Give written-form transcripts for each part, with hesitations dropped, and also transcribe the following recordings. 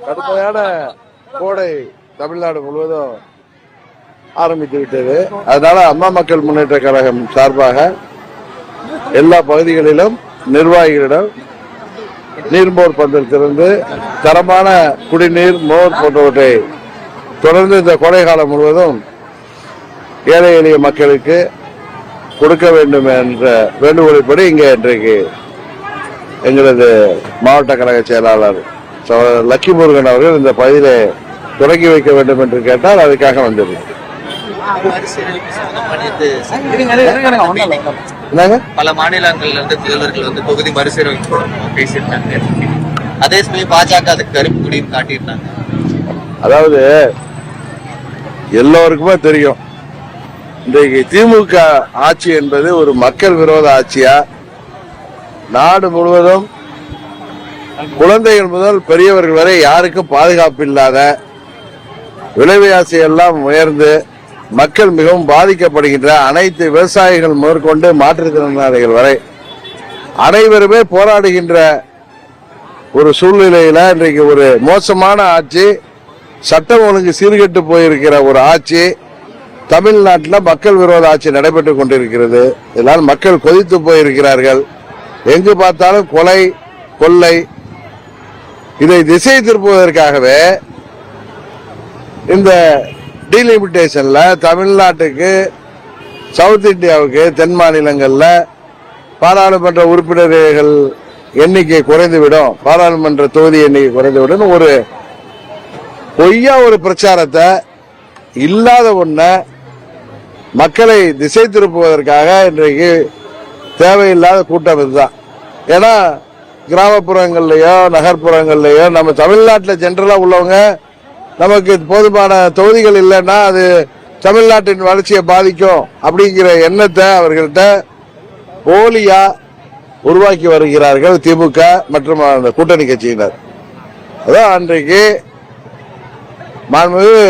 கடுமையான கோடை தமிழ்நாடு முழுவதும் ஆரம்பித்து விட்டது. அதனால அம்மா மக்கள் முன்னேற்ற கழகம் சார்பாக எல்லா பகுதிகளிலும் நிர்வாகிகளிடம் நீர்மோர் பந்தல் திறந்து தரமான குடிநீர், மோர் போன்றவற்றை தொடர்ந்து இந்த கோடை காலம் முழுவதும் ஏழை எளிய மக்களுக்கு கொடுக்க வேண்டும் என்ற வேண்டுகோளின்படி இங்கே இன்றைக்கு எங்களது மாவட்ட கழக செயலாளர் லக்கி முருகன் அவர்கள் இந்த பகுதியிலே தொடங்கி வைக்க வேண்டும் என்று கேட்டால் அதுக்காக வந்தது. பல மாநிலங்கள்ல இருந்து முதல்வர்கள் வந்து தொகுதி மறுசீரமைப்பு பேசியிருக்காங்க. அதே சமயம் பாஜக அதுக்கு கருப்பு கொடியும் காட்டியிருந்தாங்க. அதாவது எல்லோருக்குமே தெரியும், இன்றைக்கு திமுக ஆட்சி என்பது ஒரு மக்கள் விரோத ஆட்சியா, நாடு முழுவதும் குழந்தைகள் முதல் பெரியவர்கள் வரை யாருக்கும் பாதுகாப்பு இல்லாத, விலைவாசி எல்லாம் உயர்ந்து மக்கள் மிகவும் பாதிக்கப்படுகின்ற, அனைத்து விவசாயிகள் முதற்கொண்டு மாற்றுத்திறனாளிகள் வரை அனைவருமே போராடுகின்ற ஒரு சூழ்நிலையில இன்றைக்கு ஒரு மோசமான ஆட்சி, சட்டம் ஒழுங்கு சீர்கெட்டு போயிருக்கிற ஒரு ஆட்சி தமிழ்நாட்டில் மக்கள் விரோத ஆட்சி நடைபெற்றுக் கொண்டிருக்கிறது. இதனால் மக்கள் கொதித்து போயிருக்கிறார்கள். எங்கு பார்த்தாலும் கொலை, கொள்ளை. இதை திசை திருப்புவதற்காகவே இந்த டீலிமிட்டேஷன்ல தமிழ்நாட்டுக்கு, சவுத் இந்தியாவுக்கு, தென் மாநிலங்கள்ல பாராளுமன்ற உறுப்பினர்கள் எண்ணிக்கை குறைந்துவிடும், பாராளுமன்ற தொகுதி எண்ணிக்கை குறைந்துவிடும் ஒரு பொய்யா ஒரு பிரச்சாரத்தை, இல்லாத ஒன்ன மக்களை திசை திருப்புவதற்காக இன்றைக்கு தேவையில்லாத கூட்டம் இதுதான். ஏன்னா கிராமப்புறங்கள்லயோ நகர்ப்புறங்கள்லயோ நம்ம தமிழ்நாட்டில் ஜென்ரலா உள்ளவங்க, நமக்கு போதுமான தொகுதிகள் இல்லைன்னா அது தமிழ்நாட்டின் வளர்ச்சியை பாதிக்கும் அப்படிங்கிற எண்ணத்தை அவர்கள்ட்ட போலியா உருவாக்கி வருகிறார்கள் திமுக மற்றும் அந்த கூட்டணி கட்சியினர். அதான் அன்றைக்கு மாண்புமிகு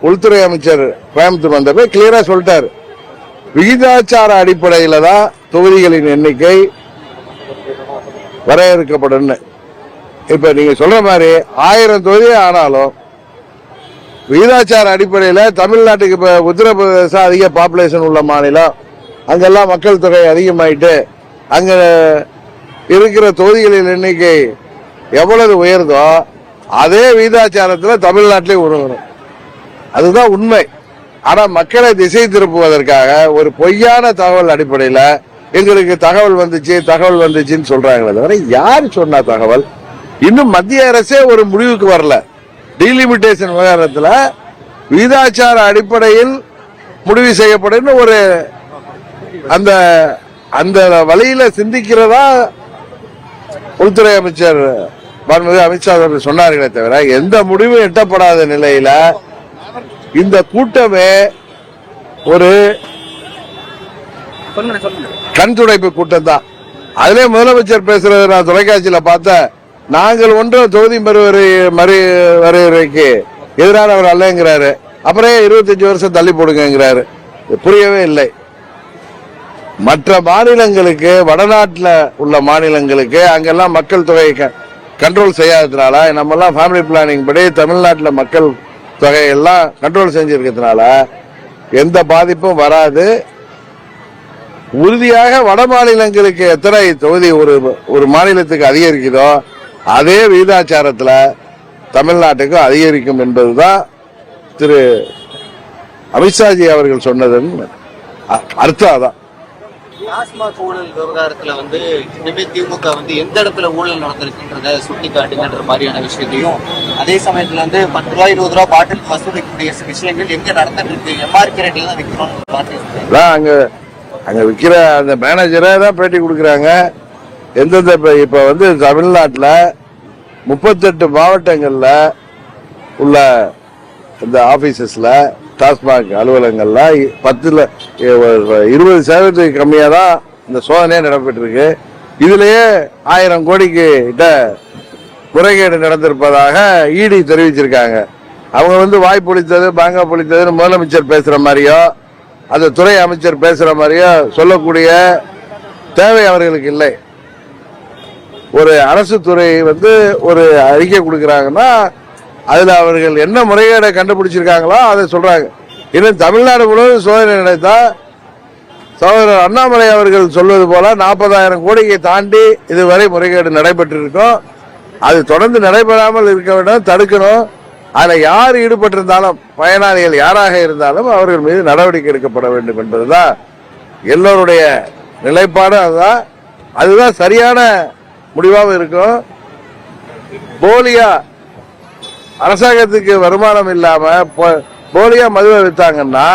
உள்துறை அமைச்சர் கோயம்புத்தூர் வந்தப்ப கிளியரா சொல்லிட்டார், விகிதாச்சார அடிப்படையில தான் தொகுதிகளின் எண்ணிக்கை வரையறுக்கப்படும். இப்ப நீங்க சொல்ற மாதிரி 1000 தொகுதி ஆனாலும் விகிதாச்சார அடிப்படையில் தமிழ்நாட்டுக்கு இப்ப உத்தரப்பிரதேசம் அதிக பாப்புலேஷன் உள்ள மாநிலம், அங்கெல்லாம் மக்கள் தொகை அதிகமாயிட்டு அங்க இருக்கிற தொகுதிகளின் எண்ணிக்கை எவ்வளவு உயர்ந்தோ அதே விகிதாச்சாரத்தில் தமிழ்நாட்டிலே உருவணும். அதுதான் உண்மை. ஆனா மக்களை திசை திருப்புவதற்காக ஒரு பொய்யான தகவல் அடிப்படையில் எங்களுக்கு தகவல் வந்துச்சுன்னு சொல்றாங்களே தவிர யாரு சொன்னா தகவல்? இன்னும் மத்திய அரசே ஒரு முடிவுக்கு வரல. டீலிமிட்டேஷன் விவகாரத்தில் விகிதாச்சார அடிப்படையில் முடிவு செய்யப்படும் ஒரு அந்த அந்த வழியில சிந்திக்கிறதா உள்துறை அமைச்சர் அமித்ஷா அவர்கள் சொன்னார்களே தவிர எந்த முடிவும் எட்டப்படாத நிலையில இந்த கூட்டமே ஒரு கண் துடைப்பு கூட்டம் தான். அதிலே முதலமைச்சர் பேசுறத நான் தொலைக்காட்சியில பார்த்தேன். நாங்கள் ஒன்றும் தொகுதி மறுவரைக்கு எதிரானவர் அல்லங்கிறாரு. அப்புறம் 25 வருஷம் தள்ளி போடுங்கிறாரு. புரியவே இல்லை. மற்ற மாநிலங்களுக்கு, வடநாட்டில் உள்ள மாநிலங்களுக்கு அங்கெல்லாம் மக்கள் தொகை கண்ட்ரோல் செய்யாததுனால, நம்ம எல்லாம் ஃபேமிலி பிளானிங் படி தமிழ்நாட்டில் மக்கள் தொகையெல்லாம் கண்ட்ரோல் செஞ்சிருக்கிறதுனால எந்த பாதிப்பும் வராது. உறுதியாக வட மாநிலங்களுக்கு எத்தனை தொகுதி ஒரு மாநிலத்துக்கு அதிகரிக்குதோ அதே விகிதாச்சாரத்தில் தமிழ்நாட்டுக்கு அதிகரிக்கும் என்பதுதான் திரு அமித்ஷாஜி அவர்கள் சொன்னதன் அர்த்தம். அதான் டாஸ்மாக் ஊழல் விவகாரத்துல வந்து இனிமே திமுக வந்து எந்த இடத்துல ஊழல் நடந்திருக்குன்றத சுட்டி காட்டுங்கன்ற மாதிரியான விஷயத்தையும், அதே சமயத்துல வந்து 10 ரூபாய் 20 ரூபாய் பாட்டில் வசூலிக்கக்கூடிய விஷயங்கள் எங்க நடந்துட்டு இருக்கு, எம்ஆர்பி ரேட்ல தான் விற்கிறோம். அங்க விற்கிற அந்த மேனேஜரை தான் பேட்டி கொடுக்குறாங்க. எந்தெந்த இப்ப வந்து தமிழ்நாட்டில் 38 மாவட்டங்கள்ல உள்ள இந்த ஆபீசஸ்ல, டாஸ்மாக் அலுவலகங்கள்ல 20% கம்மியா தான் இந்த சோதனையே நடைபெற்று இருக்கு. இதுலயே 1000 கோடிக்கு முறைகேடு நடந்திருப்பதாக இடி தெரிவிச்சிருக்காங்க. அவங்க வந்து வாய் பொழித்தது, பாங்க பொழித்ததுன்னு முதலமைச்சர் பேசுற மாதிரியோ அந்த துறை அமைச்சர் பேசுற மாதிரியோ சொல்லக்கூடிய தேவை அவர்களுக்கு இல்லை. ஒரு அரசு துறை ஒரு அறிக்கை கொடுக்கறாங்கன்னா அதுல அவர்கள் என்ன முறைகேடை கண்டுபிடிச்சிருக்காங்களோ அதை சொல்றாங்க. இன்னும் தமிழ்நாடு முழுவதும் சோதனை நடத்தா சகோதரர் அண்ணாமலை அவர்கள் சொல்வது போல 40,000 கோடியை தாண்டி இதுவரை முறைகேடு நடைபெற்றிருக்கும். அது தொடர்ந்து நடைபெறாமல் இருக்க வேண்டும், தடுக்கணும். அதுல யார் ஈடுபட்டிருந்தாலும் பயனாளிகள் யாராக இருந்தாலும் அவர்கள் மீது நடவடிக்கை எடுக்கப்பட வேண்டும் என்பதுதான் எல்லோருடைய நிலைப்பாடு. அதுதான் சரியான முடிவாக இருக்கும். போலியா அரசாங்கத்துக்கு வருமானம் இல்லாம போலியா மதுவை வித்தாங்கன்னா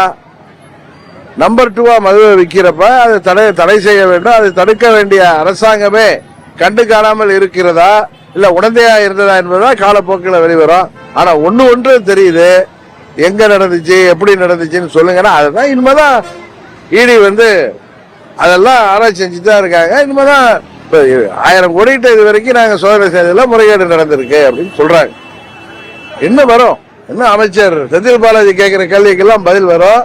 நம்பர் 2 மதுவை விற்கிறப்ப அதை தடை செய்ய வேண்டும். அதை தடுக்க வேண்டிய அரசாங்கமே கண்டு காணாமல் இருக்கிறதா இல்ல உடந்தையா இருந்ததா என்பதா காலப்போக்கில் வெளிவரும். ஆனா ஒன்று தெரியுது, எங்க நடந்துச்சு எப்படி நடந்துச்சுன்னு சொல்லுங்கன்னா அதுதான் இனிமேதான் இடி அதெல்லாம் ஆராய்ச்சி செஞ்சுதான் இருக்காங்க. இனிமேதான் 1000 கோடிகிட்ட இது வரைக்கும் நாங்க சோதனை செய்ததுல முறைகேடு நடந்திருக்கு அப்படின்னு சொல்றாங்க. என்ன வரும்? என்ன அமைச்சர் செந்தில் பாலாஜி கேட்கிற கேள்விக்கெல்லாம் பதில் வரும்.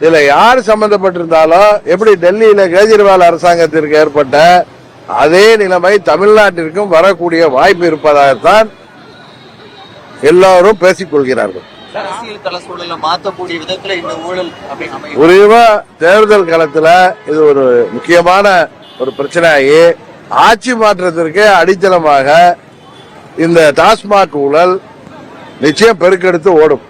இதுல யார் சம்பந்தப்பட்டிருந்தாலும் எப்படி டெல்லியில கேஜ்ரிவால் அரசாங்கத்திற்கு ஏற்பட்ட அதே நிலைமை தமிழ்நாட்டிற்கும் வரக்கூடிய வாய்ப்பு இருப்பதாகத்தான் எல்லாரும் பேசிக் கொள்கிறார்கள். அரசியல் கள சூழலை மாற்றக்கூடிய விதத்துல இந்த ஊழல் குறிப்பா தேர்தல் களத்துல இது ஒரு முக்கியமான ஒரு பிரச்சனையாகி ஆட்சி மாற்றத்திற்கு அடித்தளமாக இந்த டாஸ்மாக் ஊழல் நிச்சயம் பெருக்கெடுத்து ஓடும்.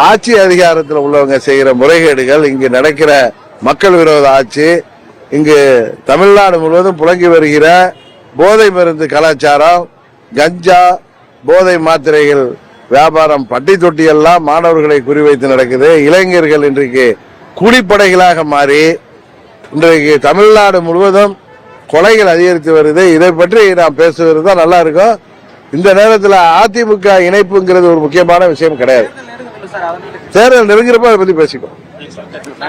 ஆட்சி அதிகாரத்தில் உள்ளவங்க செய்கிற முறைகேடுகள், இங்கு நடக்கிற மக்கள் விரோத ஆட்சி, இங்கு தமிழ்நாடு முழுவதும் புழங்கி வருகிற போதை மருந்து கலாச்சாரம், கஞ்சா, போதை மாத்திரைகள் வியாபாரம், பட்டி தொட்டி எல்லாம் மாணவர்களை குறிவைத்து நடக்குது. இளைஞர்கள் இன்றைக்கு கூலிப்படைகளாக மாறி இன்றைக்கு தமிழ்நாடு முழுவதும் கொலைகள் அதிகரித்து வருது. இதை பற்றி நாம் பேசுவது தான் நல்லா இருக்கும். இந்த நேரத்தில் அதிமுக இணைப்புங்கிறது ஒரு முக்கியமான விஷயம் கிடையாது. தேர்தல் நெருங்கிறப்ப அதை பத்தி பேசிக்கோ.